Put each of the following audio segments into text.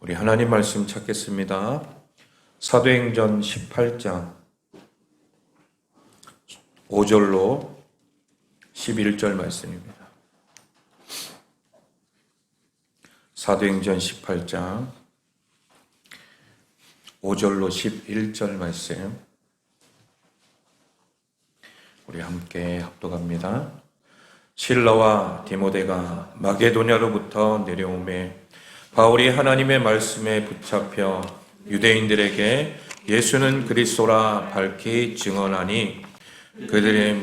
우리 하나님 말씀 찾겠습니다. 사도행전 18장 5절로 11절 말씀입니다. 사도행전 18장 5절로 11절 말씀 우리 함께 합독합니다. 실라와 디모데가 마게도냐로부터 내려오매 바울이 하나님의 말씀에 붙잡혀 유대인들에게 예수는 그리스도라 밝히 증언하니 그들이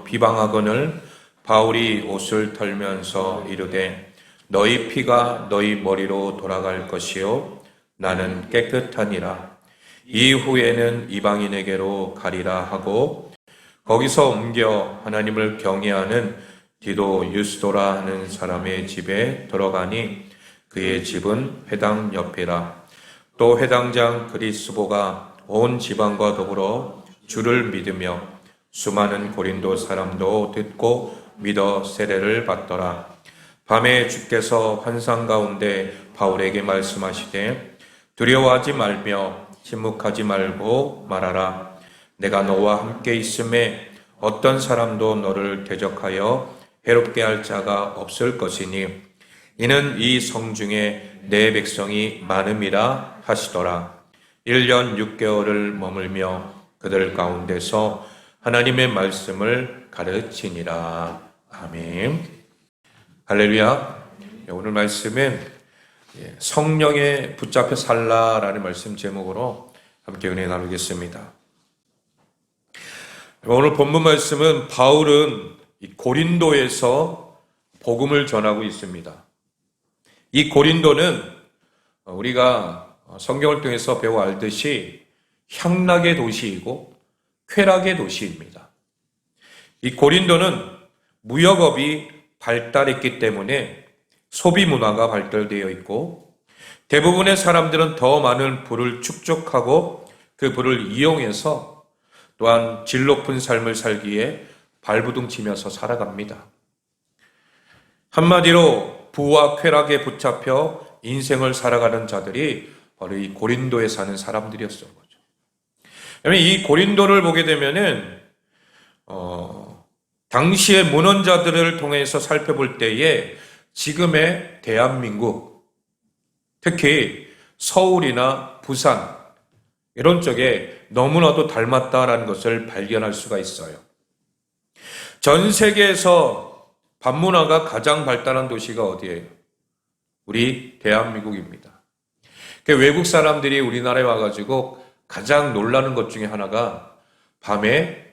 비방하거늘 바울이 옷을 털면서 이르되 너희 피가 너희 머리로 돌아갈 것이요 나는 깨끗하니라. 이후에는 이방인에게로 가리라 하고 거기서 옮겨 하나님을 경외하는 디도 유스도라 하는 사람의 집에 들어가니 그의 집은 회당 옆이라. 또 회당장 그리스보가 온 지방과 더불어 주를 믿으며 수많은 고린도 사람도 듣고 믿어 세례를 받더라. 밤에 주께서 환상 가운데 바울에게 말씀하시되 두려워하지 말며 침묵하지 말고 말하라. 내가 너와 함께 있음에 어떤 사람도 너를 대적하여 해롭게 할 자가 없을 것이니 이는 이 성중에 내 백성이 많음이라 하시더라. 1년 6개월을 머물며 그들 가운데서 하나님의 말씀을 가르치니라. 아멘. 할렐루야. 오늘 말씀은 성령에 붙잡혀 살라라는 말씀 제목으로 함께 은혜 나누겠습니다. 오늘 본문 말씀은 바울은 고린도에서 복음을 전하고 있습니다. 이 고린도는 우리가 성경을 통해서 배워 알듯이 향락의 도시이고 쾌락의 도시입니다. 이 고린도는 무역업이 발달했기 때문에 소비 문화가 발달되어 있고 대부분의 사람들은 더 많은 부를 축적하고 그 부를 이용해서 또한 질 높은 삶을 살기에 발부둥 치면서 살아갑니다. 한마디로 부와 쾌락에 붙잡혀 인생을 살아가는 자들이 바로 이 고린도에 사는 사람들이었던 거죠. 그러면 이 고린도를 보게 되면은 당시의 문헌자들을 통해서 살펴볼 때에 지금의 대한민국, 특히 서울이나 부산 이런 쪽에 너무나도 닮았다라는 것을 발견할 수가 있어요. 전 세계에서 반문화가 가장 발달한 도시가 어디예요? 우리 대한민국입니다. 외국 사람들이 우리나라에 와가지고 가장 놀라는 것 중에 하나가 밤에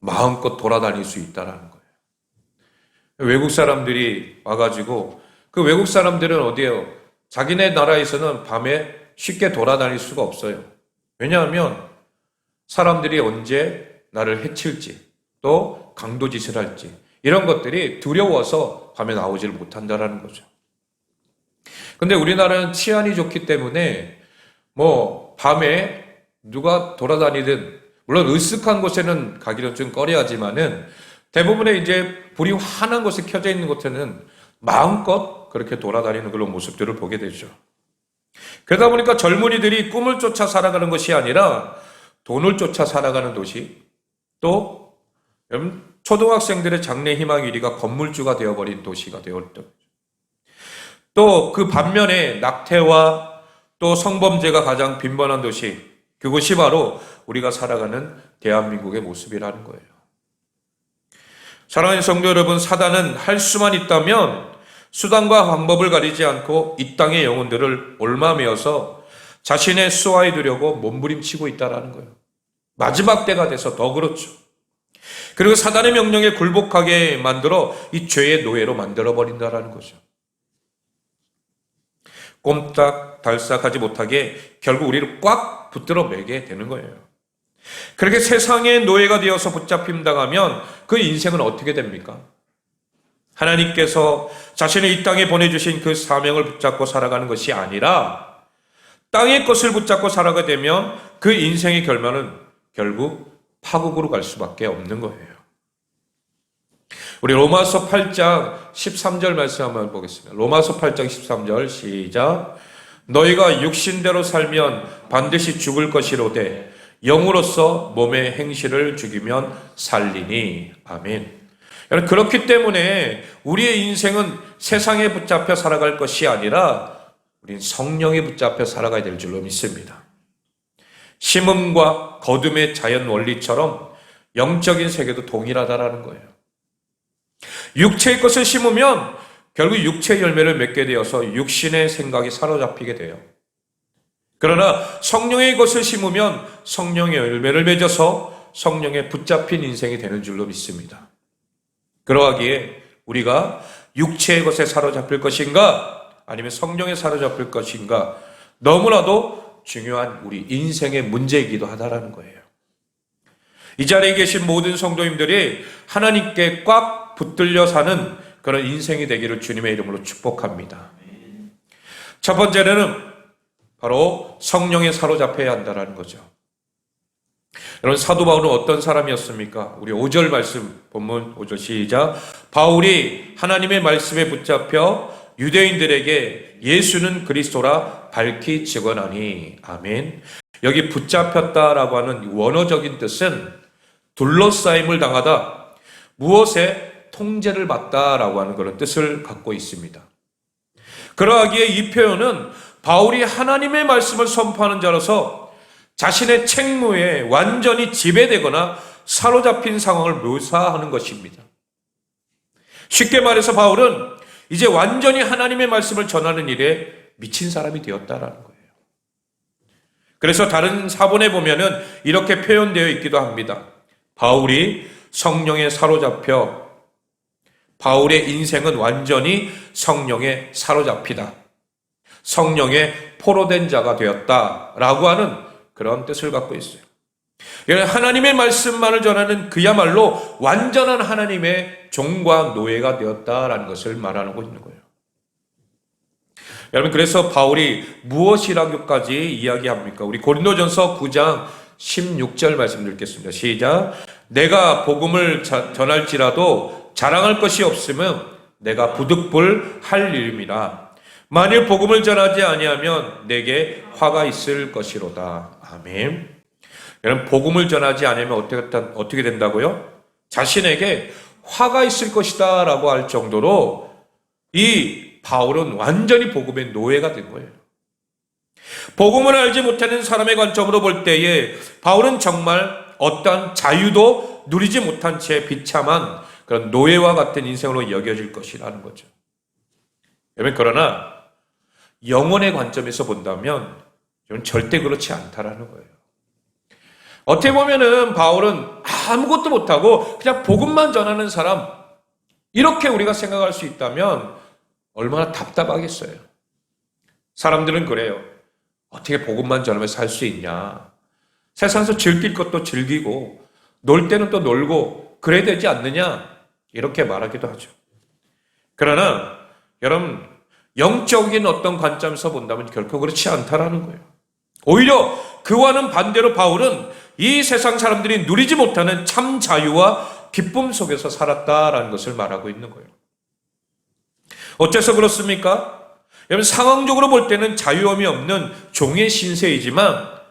마음껏 돌아다닐 수 있다는 거예요. 외국 사람들이 와가지고 그 외국 사람들은 어디예요? 자기네 나라에서는 밤에 쉽게 돌아다닐 수가 없어요. 왜냐하면 사람들이 언제 나를 해칠지 또 강도짓을 할지 이런 것들이 두려워서 밤에 나오지를 못한다는 거죠. 근데 우리나라는 치안이 좋기 때문에 밤에 누가 돌아다니든 물론 으슥한 곳에는 가기는 좀 꺼려하지만은 대부분의 이제 불이 환한 곳에 켜져 있는 곳에는 마음껏 그렇게 돌아다니는 그런 모습들을 보게 되죠. 그러다 보니까 젊은이들이 꿈을 쫓아 살아가는 것이 아니라 돈을 쫓아 살아가는 도시, 또 초등학생들의 장래 희망 1위가 건물주가 되어버린 도시가 되었던, 또 그 반면에 낙태와 또 성범죄가 가장 빈번한 도시, 그것이 바로 우리가 살아가는 대한민국의 모습이라는 거예요. 사랑하는 성도 여러분, 사단은 할 수만 있다면 수단과 방법을 가리지 않고 이 땅의 영혼들을 올마매어서 자신의 수하에 두려고 몸부림치고 있다는 거예요. 마지막 때가 돼서 더 그렇죠. 그리고 사단의 명령에 굴복하게 만들어 이 죄의 노예로 만들어버린다는 거죠. 꼼짝달싹하지 못하게 결국 우리를 꽉 붙들어 매게 되는 거예요. 그렇게 세상의 노예가 되어서 붙잡힘 당하면 그 인생은 어떻게 됩니까? 하나님께서 자신의 이 땅에 보내주신 그 사명을 붙잡고 살아가는 것이 아니라 땅의 것을 붙잡고 살아가게 되면 그 인생의 결말은 결국 파국으로 갈 수밖에 없는 거예요. 우리 로마서 8장 13절 말씀 한번 보겠습니다. 로마서 8장 13절 시작. 너희가 육신대로 살면 반드시 죽을 것이로되 영으로서 몸의 행실을 죽이면 살리니. 아멘. 여러분, 그렇기 때문에 우리의 인생은 세상에 붙잡혀 살아갈 것이 아니라 우린 성령에 붙잡혀 살아가야 될 줄로 믿습니다. 심음과 거둠의 자연 원리처럼 영적인 세계도 동일하다라는 거예요. 육체의 것을 심으면 결국 육체의 열매를 맺게 되어서 육신의 생각이 사로잡히게 돼요. 그러나 성령의 것을 심으면 성령의 열매를 맺어서 성령에 붙잡힌 인생이 되는 줄로 믿습니다. 그러하기에 우리가 육체의 것에 사로잡힐 것인가 아니면 성령에 사로잡힐 것인가 너무나도 중요한 우리 인생의 문제이기도 하다라는 거예요. 이 자리에 계신 모든 성도님들이 하나님께 꽉 붙들려 사는 그런 인생이 되기를 주님의 이름으로 축복합니다. 첫 번째는 바로 성령에 사로잡혀야 한다는 거죠. 여러분, 사도 바울은 어떤 사람이었습니까? 우리 5절 말씀 본문 5절 시작. 바울이 하나님의 말씀에 붙잡혀 유대인들에게 예수는 그리스도라 밝히 증언하니. 아멘. 여기 붙잡혔다라고 하는 원어적인 뜻은 둘러싸임을 당하다, 무엇에 통제를 받다라고 하는 그런 뜻을 갖고 있습니다. 그러하기에 이 표현은 바울이 하나님의 말씀을 선포하는 자로서 자신의 책무에 완전히 지배되거나 사로잡힌 상황을 묘사하는 것입니다. 쉽게 말해서 바울은 이제 완전히 하나님의 말씀을 전하는 일에 미친 사람이 되었다라는 거예요. 그래서 다른 사본에 보면은 이렇게 표현되어 있기도 합니다. 바울이 성령에 사로잡혀 바울의 인생은 완전히 성령에 사로잡히다. 성령에 포로된 자가 되었다라고 하는 그런 뜻을 갖고 있어요. 하나님의 말씀만을 전하는 그야말로 완전한 하나님의 종과 노예가 되었다라는 것을 말하고 있는 거예요. 여러분, 그래서 바울이 무엇이라고까지 이야기합니까? 우리 고린도전서 9장 16절 말씀 읽겠습니다. 시작. 내가 복음을 전할지라도 자랑할 것이 없으면 내가 부득불 할 일임이라. 만일 복음을 전하지 아니하면 내게 화가 있을 것이로다. 아멘. 여러분, 복음을 전하지 않으면 어떻게 된다고요? 자신에게 화가 있을 것이다 라고 할 정도로 이 바울은 완전히 복음의 노예가 된 거예요. 복음을 알지 못하는 사람의 관점으로 볼 때에 바울은 정말 어떠한 자유도 누리지 못한 채 비참한 그런 노예와 같은 인생으로 여겨질 것이라는 거죠. 여러분, 그러나 영혼의 관점에서 본다면 이건 절대 그렇지 않다라는 거예요. 어떻게 보면은 바울은 아무것도 못하고 그냥 복음만 전하는 사람, 이렇게 우리가 생각할 수 있다면 얼마나 답답하겠어요. 사람들은 그래요. 어떻게 복음만 전하면서 살 수 있냐. 세상에서 즐길 것도 즐기고 놀 때는 또 놀고 그래야 되지 않느냐, 이렇게 말하기도 하죠. 그러나 여러분, 영적인 어떤 관점에서 본다면 결코 그렇지 않다라는 거예요. 오히려 그와는 반대로 바울은 이 세상 사람들이 누리지 못하는 참 자유와 기쁨 속에서 살았다라는 것을 말하고 있는 거예요. 어째서 그렇습니까? 여러분, 상황적으로 볼 때는 자유함이 없는 종의 신세이지만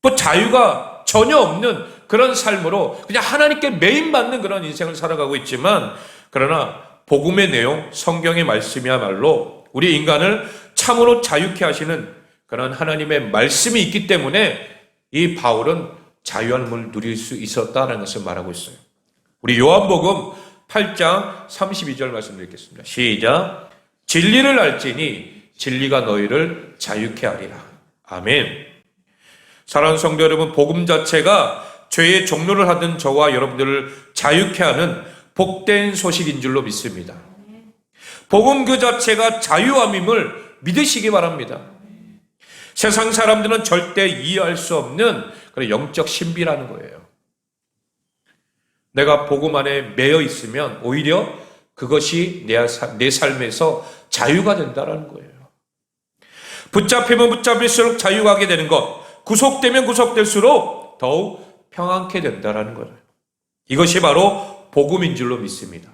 또 자유가 전혀 없는 그런 삶으로 그냥 하나님께 매인받는 그런 인생을 살아가고 있지만, 그러나 복음의 내용, 성경의 말씀이야말로 우리 인간을 참으로 자유케 하시는 그런 하나님의 말씀이 있기 때문에 이 바울은 자유함을 누릴 수 있었다는 것을 말하고 있어요. 우리 요한복음 8장 32절 말씀 드리겠습니다. 시작. 진리를 알지니 진리가 너희를 자유케 하리라. 아멘. 사랑하는 성도 여러분, 복음 자체가 죄의 종로를 하던 저와 여러분들을 자유케 하는 복된 소식인 줄로 믿습니다. 복음 그 자체가 자유함임을 믿으시기 바랍니다. 세상 사람들은 절대 이해할 수 없는 그런 영적 신비라는 거예요. 내가 복음 안에 매여 있으면 오히려 그것이 내 삶에서 자유가 된다는 거예요. 붙잡히면 붙잡힐수록 자유하게 되는 것, 구속되면 구속될수록 더욱 평안케 된다는 거예요. 이것이 바로 복음인 줄로 믿습니다.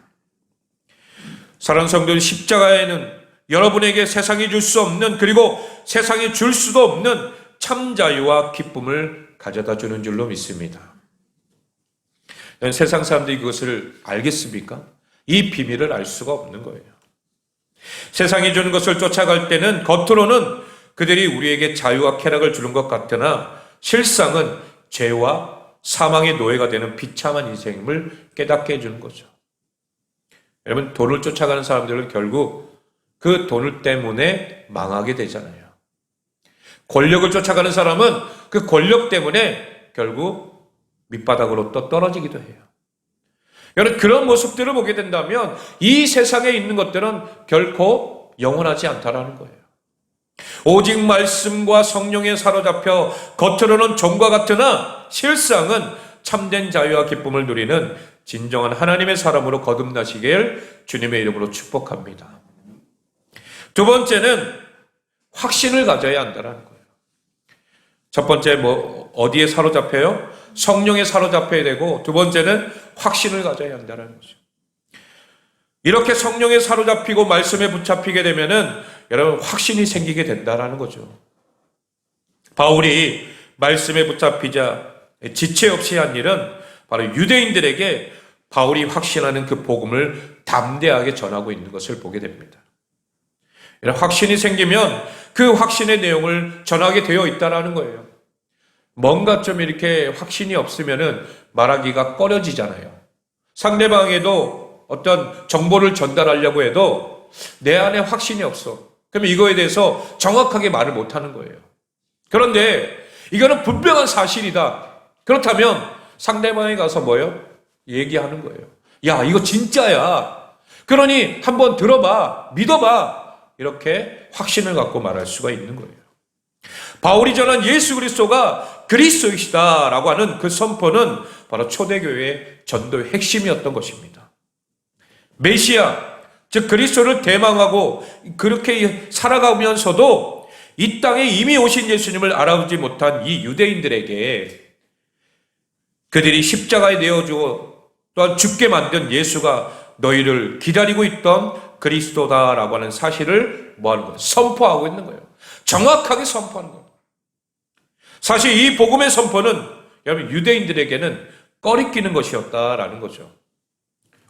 사랑하는 성도들, 십자가에는 여러분에게 세상이 줄 수 없는, 그리고 세상이 줄 수도 없는 참 자유와 기쁨을 가져다 주는 줄로 믿습니다. 세상 사람들이 그것을 알겠습니까? 이 비밀을 알 수가 없는 거예요. 세상이 주는 것을 쫓아갈 때는 겉으로는 그들이 우리에게 자유와 쾌락을 주는 것 같으나 실상은 죄와 사망의 노예가 되는 비참한 인생임을 깨닫게 해주는 거죠. 여러분, 돈을 쫓아가는 사람들은 결국 그 돈을 때문에 망하게 되잖아요. 권력을 쫓아가는 사람은 그 권력 때문에 결국 밑바닥으로 또 떨어지기도 해요. 여러분, 그런 모습들을 보게 된다면 이 세상에 있는 것들은 결코 영원하지 않다라는 거예요. 오직 말씀과 성령에 사로잡혀 겉으로는 종과 같으나 실상은 참된 자유와 기쁨을 누리는 진정한 하나님의 사람으로 거듭나시길 주님의 이름으로 축복합니다. 두 번째는 확신을 가져야 한다는 거예요. 첫 번째 어디에 사로잡혀요? 성령에 사로잡혀야 되고, 두 번째는 확신을 가져야 한다는 거죠. 이렇게 성령에 사로잡히고 말씀에 붙잡히게 되면은 여러분 확신이 생기게 된다는 거죠. 바울이 말씀에 붙잡히자 지체 없이 한 일은 바로 유대인들에게 바울이 확신하는 그 복음을 담대하게 전하고 있는 것을 보게 됩니다. 이런 확신이 생기면 그 확신의 내용을 전하게 되어 있다는 거예요. 뭔가 좀 이렇게 확신이 없으면은 말하기가 꺼려지잖아요. 상대방에도 어떤 정보를 전달하려고 해도 내 안에 확신이 없어. 그러면 이거에 대해서 정확하게 말을 못하는 거예요. 그런데 이거는 분명한 사실이다. 그렇다면 상대방에 가서 뭐예요? 얘기하는 거예요. 야, 이거 진짜야. 그러니 한번 들어봐. 믿어봐. 이렇게 확신을 갖고 말할 수가 있는 거예요. 바울이 전한 예수 그리스도가 그리스도이시다라고 하는 그 선포는 바로 초대교회의 전도의 핵심이었던 것입니다. 메시아, 즉 그리스도를 대망하고 그렇게 살아가면서도 이 땅에 이미 오신 예수님을 알아보지 못한 이 유대인들에게 그들이 십자가에 내어주어 또한 죽게 만든 예수가 너희를 기다리고 있던 그리스도다라고 하는 사실을 뭐하는 거예요? 선포하고 있는 거예요. 정확하게 선포하는 거예요. 사실 이 복음의 선포는 여러분 유대인들에게는 꺼리끼는 것이었다라는 거죠.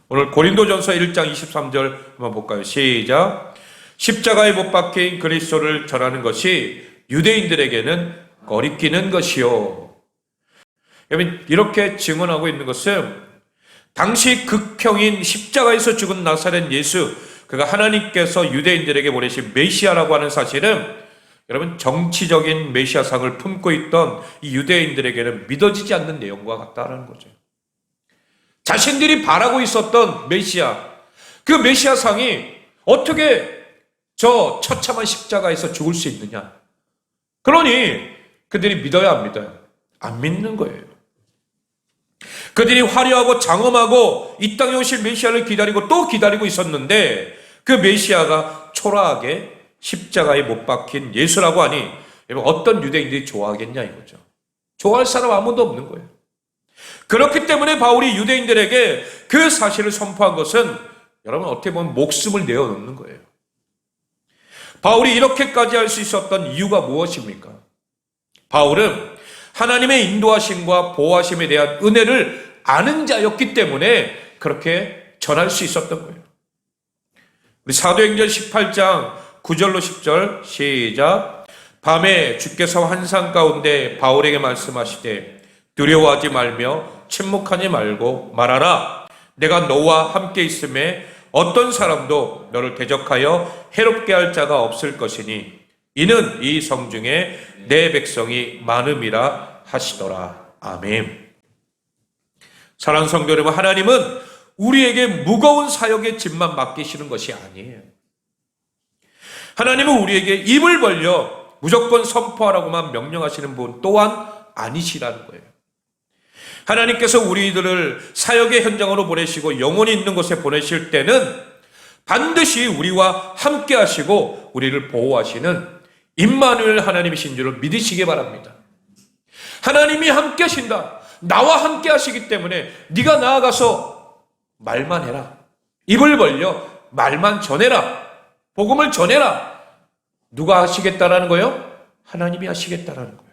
오늘 고린도전서 1장 23절 한번 볼까요? 시작. 십자가에 못 박힌 그리스도를 전하는 것이 유대인들에게는 꺼리끼는 것이요. 여러분 이렇게 증언하고 있는 것은 당시 극형인 십자가에서 죽은 나사렛 예수, 그가 하나님께서 유대인들에게 보내신 메시아라고 하는 사실은 여러분 정치적인 메시아상을 품고 있던 이 유대인들에게는 믿어지지 않는 내용과 같다라는 거죠. 자신들이 바라고 있었던 메시아, 그 메시아상이 어떻게 저 처참한 십자가에서 죽을 수 있느냐. 그러니 그들이 믿어야 안 믿어요? 안 믿는 거예요. 그들이 화려하고 장엄하고 이 땅에 오실 메시아를 기다리고 또 기다리고 있었는데 그 메시아가 초라하게 십자가에 못 박힌 예수라고 하니 어떤 유대인들이 좋아하겠냐 이거죠. 좋아할 사람 아무도 없는 거예요. 그렇기 때문에 바울이 유대인들에게 그 사실을 선포한 것은 여러분 어떻게 보면 목숨을 내어놓는 거예요. 바울이 이렇게까지 할 수 있었던 이유가 무엇입니까? 바울은 하나님의 인도하심과 보호하심에 대한 은혜를 아는 자였기 때문에 그렇게 전할 수 있었던 거예요. 우리 사도행전 18장 9절로 10절 시작. 밤에 주께서 환상 가운데 바울에게 말씀하시되 두려워하지 말며 침묵하지 말고 말하라. 내가 너와 함께 있음에 어떤 사람도 너를 대적하여 해롭게 할 자가 없을 것이니 이는 이 성중에 내 백성이 많음이라 하시더라. 아멘. 사랑하는 성도 여러분, 하나님은 우리에게 무거운 사역의 짐만 맡기시는 것이 아니에요. 하나님은 우리에게 입을 벌려 무조건 선포하라고만 명령하시는 분 또한 아니시라는 거예요. 하나님께서 우리들을 사역의 현장으로 보내시고 영혼이 있는 곳에 보내실 때는 반드시 우리와 함께 하시고 우리를 보호하시는 임마누엘 하나님이신 줄을 믿으시기 바랍니다. 하나님이 함께 하신다. 나와 함께 하시기 때문에 네가 나아가서 말만 해라. 입을 벌려 말만 전해라. 복음을 전해라. 누가 하시겠다라는 거예요? 하나님이 하시겠다라는 거예요.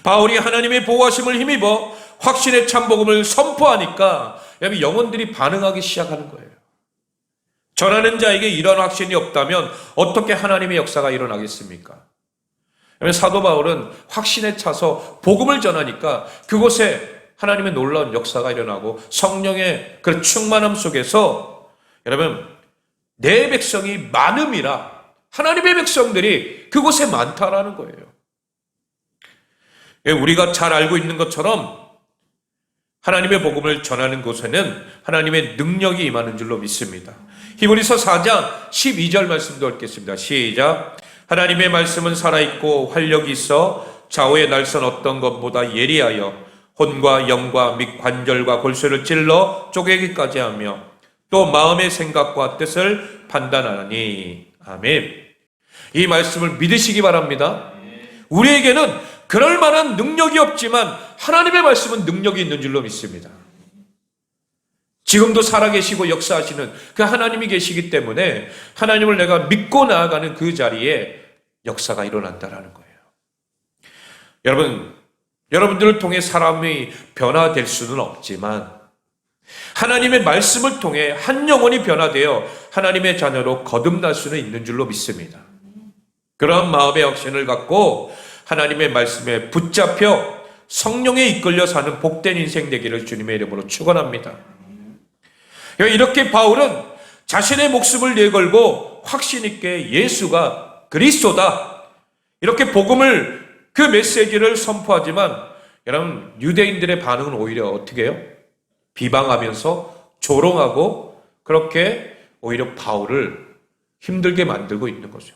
바울이 하나님의 보호하심을 힘입어 확신의 참 복음을 선포하니까 여러분 영혼들이 반응하기 시작하는 거예요. 전하는 자에게 이런 확신이 없다면 어떻게 하나님의 역사가 일어나겠습니까? 사도 바울은 확신에 차서 복음을 전하니까 그곳에 하나님의 놀라운 역사가 일어나고 성령의 그 충만함 속에서 여러분 내 백성이 많음이라 하나님의 백성들이 그곳에 많다라는 거예요. 우리가 잘 알고 있는 것처럼 하나님의 복음을 전하는 곳에는 하나님의 능력이 임하는 줄로 믿습니다. 히브리서 4장 12절 말씀도 읽겠습니다. 시작. 하나님의 말씀은 살아있고 활력이 있어 좌우의 날선 어떤 것보다 예리하여 혼과 영과 및 관절과 골수를 찔러 쪼개기까지 하며 또 마음의 생각과 뜻을 판단하니. 아멘. 이 말씀을 믿으시기 바랍니다. 우리에게는 그럴 만한 능력이 없지만 하나님의 말씀은 능력이 있는 줄로 믿습니다. 지금도 살아계시고 역사하시는 그 하나님이 계시기 때문에 하나님을 내가 믿고 나아가는 그 자리에 역사가 일어난다라는 거예요. 여러분들을 통해 사람이 변화될 수는 없지만 하나님의 말씀을 통해 한 영혼이 변화되어 하나님의 자녀로 거듭날 수는 있는 줄로 믿습니다. 그런 마음의 확신을 갖고 하나님의 말씀에 붙잡혀 성령에 이끌려 사는 복된 인생 되기를 주님의 이름으로 축원합니다. 이렇게 바울은 자신의 목숨을 내걸고 확신 있게 예수가 그리스도다 이렇게 복음을 그 메시지를 선포하지만 여러분 유대인들의 반응은 오히려 어떻게 해요? 비방하면서 조롱하고 그렇게 오히려 바울을 힘들게 만들고 있는 거죠.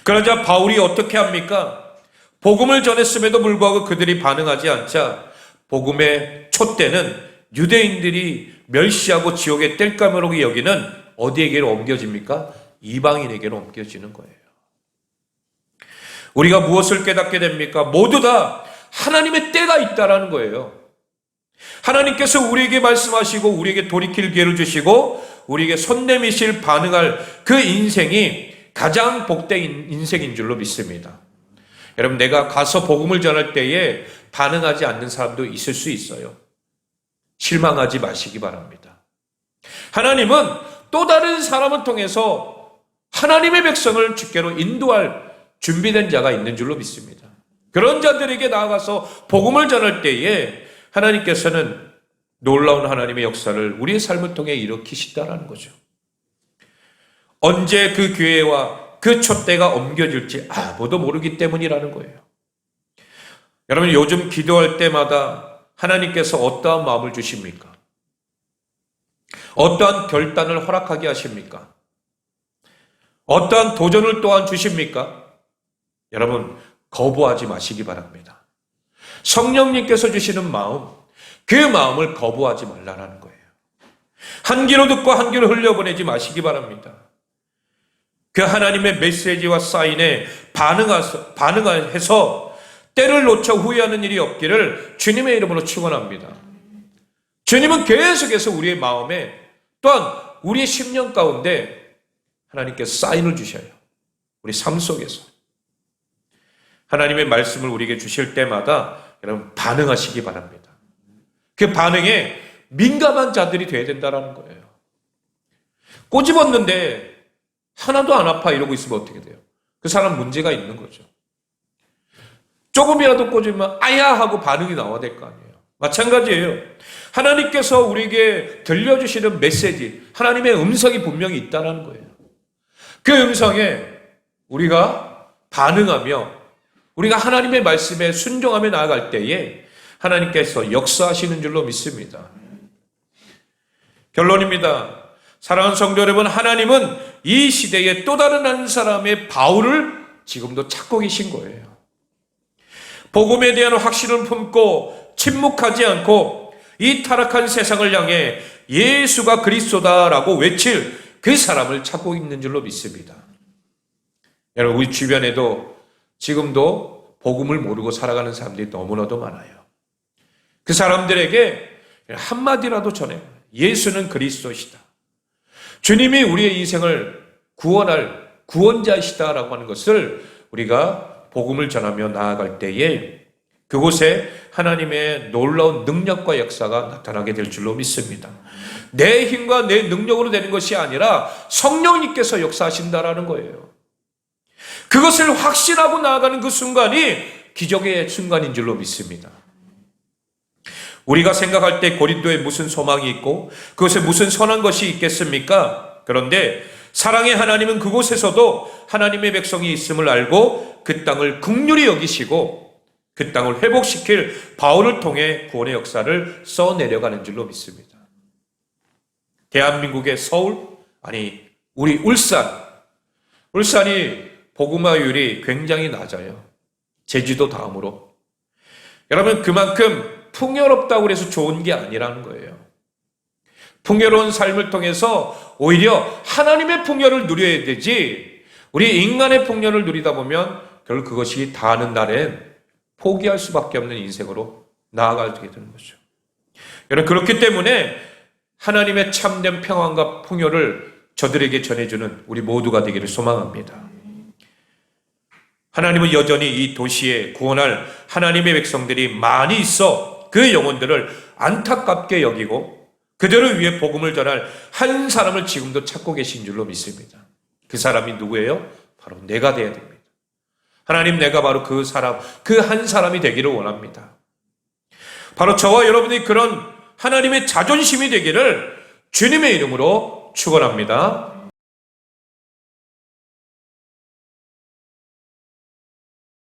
그러자 바울이 어떻게 합니까? 복음을 전했음에도 불구하고 그들이 반응하지 않자 복음의 촛대는 유대인들이 멸시하고 지옥의 땔감으로 여기는 어디에게로 옮겨집니까? 이방인에게로 옮겨지는 거예요. 우리가 무엇을 깨닫게 됩니까? 모두 다 하나님의 때가 있다라는 거예요. 하나님께서 우리에게 말씀하시고 우리에게 돌이킬 기회를 주시고 우리에게 손 내미실 반응할 그 인생이 가장 복된 인생인 줄로 믿습니다. 여러분 내가 가서 복음을 전할 때에 반응하지 않는 사람도 있을 수 있어요. 실망하지 마시기 바랍니다. 하나님은 또 다른 사람을 통해서 하나님의 백성을 주께로 인도할 준비된 자가 있는 줄로 믿습니다. 그런 자들에게 나아가서 복음을 전할 때에 하나님께서는 놀라운 하나님의 역사를 우리의 삶을 통해 일으키시다라는 거죠. 언제 그 기회와 그 촛대가 옮겨질지 아무도 모르기 때문이라는 거예요. 여러분 요즘 기도할 때마다 하나님께서 어떠한 마음을 주십니까? 어떠한 결단을 허락하게 하십니까? 어떠한 도전을 또한 주십니까? 여러분 거부하지 마시기 바랍니다. 성령님께서 주시는 마음, 그 마음을 거부하지 말라는 거예요. 한 귀로 듣고 한 귀로 흘려보내지 마시기 바랍니다. 그 하나님의 메시지와 사인에 반응해서 때를 놓쳐 후회하는 일이 없기를 주님의 이름으로 축원합니다. 주님은 계속해서 우리의 마음에 또한 우리의 심령 가운데 하나님께서 사인을 주셔요. 우리 삶 속에서. 하나님의 말씀을 우리에게 주실 때마다 여러분 반응하시기 바랍니다. 그 반응에 민감한 자들이 되어야 된다는 거예요. 꼬집었는데 하나도 안 아파 이러고 있으면 어떻게 돼요? 그 사람 문제가 있는 거죠. 조금이라도 꼬집으면 아야 하고 반응이 나와야 될 거 아니에요. 마찬가지예요. 하나님께서 우리에게 들려주시는 메시지, 하나님의 음성이 분명히 있다는 거예요. 그 음성에 우리가 반응하며 우리가 하나님의 말씀에 순종하며 나아갈 때에 하나님께서 역사하시는 줄로 믿습니다. 결론입니다. 사랑하는 성도 여러분, 하나님은 이 시대에 또 다른 한 사람의 바울을 지금도 찾고 계신 거예요. 복음에 대한 확신을 품고 침묵하지 않고 이 타락한 세상을 향해 예수가 그리스도다라고 외칠 그 사람을 찾고 있는 줄로 믿습니다. 여러분 우리 주변에도 지금도 복음을 모르고 살아가는 사람들이 너무나도 많아요. 그 사람들에게 한마디라도 전해. 예수는 그리스도시다. 주님이 우리의 인생을 구원할 구원자시다라고 하는 것을 우리가 복음을 전하며 나아갈 때에 그곳에 하나님의 놀라운 능력과 역사가 나타나게 될 줄로 믿습니다. 내 힘과 내 능력으로 되는 것이 아니라 성령님께서 역사하신다라는 거예요. 그것을 확신하고 나아가는 그 순간이 기적의 순간인 줄로 믿습니다. 우리가 생각할 때 고린도에 무슨 소망이 있고 그것에 무슨 선한 것이 있겠습니까? 그런데 사랑의 하나님은 그곳에서도 하나님의 백성이 있음을 알고 그 땅을 긍휼히 여기시고 그 땅을 회복시킬 바울을 통해 구원의 역사를 써내려가는 줄로 믿습니다. 대한민국의 서울, 아니 우리 울산이 복음화율이 굉장히 낮아요. 제주도 다음으로. 여러분 그만큼 풍요롭다고 해서 좋은 게 아니라는 거예요. 풍요로운 삶을 통해서 오히려 하나님의 풍요를 누려야 되지 우리 인간의 풍요를 누리다 보면 결국 그것이 다하는 날엔 포기할 수밖에 없는 인생으로 나아가게 되는 거죠. 여러분 그렇기 때문에 하나님의 참된 평안과 풍요를 저들에게 전해주는 우리 모두가 되기를 소망합니다. 하나님은 여전히 이 도시에 구원할 하나님의 백성들이 많이 있어 그 영혼들을 안타깝게 여기고 그들을 위해 복음을 전할 한 사람을 지금도 찾고 계신 줄로 믿습니다. 그 사람이 누구예요? 바로 내가 되어야 됩니다. 하나님 내가 바로 그 사람, 그 한 사람이 되기를 원합니다. 바로 저와 여러분이 그런 하나님의 자존심이 되기를 주님의 이름으로 축원합니다.